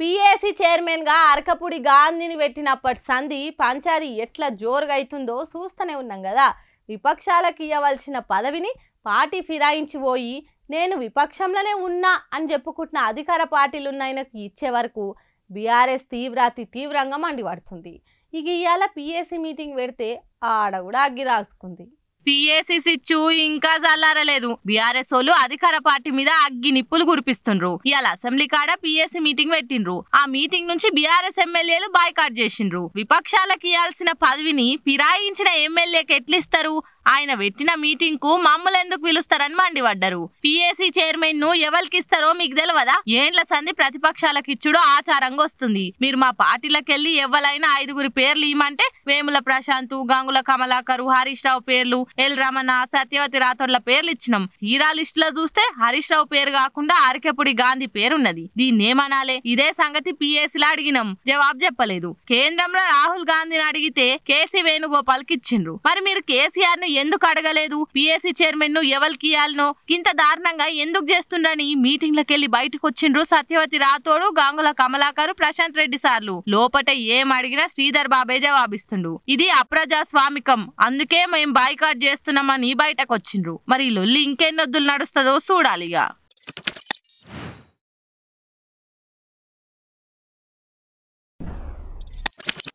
PAC chairman గా అరకపుడి గాంధీని పెట్టినప్పటి సంధి పంచారి ఎట్లా జోరుగా అవుతుందో చూస్తూనే ఉన్నాం కదా. విపక్షాలకు ఇవ్వవలసిన పదవిని పార్టీ ఫిరాయించి పోయి నేను విపక్షంలోనే ఉన్నా అని చెప్పుకుంటున్న అధికార పార్టీలు ఉన్నాయనకు ఇచ్చే వరకు బీఆర్ఎస్ తీవ్రంగా మండిపడుతుంది. ఇక ఇవాళ పిఏసి మీటింగ్ పెడితే ఆడ కూడా అగ్గి రాసుకుంది. పిఏసి సిచ్చు ఇంకా చల్లారలేదు. బీఆర్ఎస్ వాళ్ళు అధికార పార్టీ మీద అగ్గి నిప్పులు కురిపిస్తుండ్రు. ఇవాళ అసెంబ్లీ కాడ పిఏసి మీటింగ్ పెట్టిండ్రు. ఆ మీటింగ్ నుంచి బీఆర్ఎస్ ఎమ్మెల్యేలు బాయ్కాట్ చేసిండ్రు. విపక్షాలకు ఇవ్వాల్సిన పదవిని ఫిరాయించిన ఎమ్మెల్యేకి ఎట్లిస్తారు? ఆయన పెట్టిన మీటింగ్ కు మమ్మల్ని ఎందుకు పిలుస్తారని మండిపడ్డారు. పిఏసి చైర్మన్ ను ఎవరికి ఇస్తారో మీకు తెలియదా? ఏండ్ల సంధి ప్రతిపక్షాలకు ఇచ్చుడు ఆచారంగా వస్తుంది. మీరు మా పార్టీలకెళ్లి ఎవరైనా 5 పేర్లు ఇవ్వమంటే వేముల ప్రశాంత్, గంగుల కమలాకరు, హరీష్ రావు పేర్లు, ఎల్ రమణ, సత్యవతి రాథోడ్ల పేర్లు ఇచ్చినాం. తీరా లిస్ట్ లో చూస్తే హరీష్ రావు పేరు కాకుండా అరకెపుడి గాంధీ పేరున్నది. దీన్నేమనాలే? ఇదే సంగతి పిఏసీలో అడిగినాం, జవాబు చెప్పలేదు. కేంద్రంలో రాహుల్ గాంధీని అడిగితే కేసీ వేణుగోపాల్ కి ఇచ్చిండ్రు. మరి మీరు కేసీఆర్ ను ఎందుకు అడగలేదు? పిఏసి చైర్మన్ ను ఎవరికి ఇయ్యాలనో ఇంత దారుణంగా ఎందుకు చేస్తుండని మీటింగ్లకెళ్లి బయటకు వచ్చిండ్రు సత్యవతి రాథోడు, గంగుల కమలాకరు, ప్రశాంత్ రెడ్డి సార్లు. లోపట ఏం అడిగినా శ్రీధర్ బాబే జవాబిస్తుండు. ఇది అప్రజాస్వామికం, అందుకే మేం బాయ్కాట్ చేస్తున్నామని బయటకు వచ్చిండ్రు. మరి లొల్లి ఇంకెన్నొద్దులు నడుస్తుందో చూడాలిగా.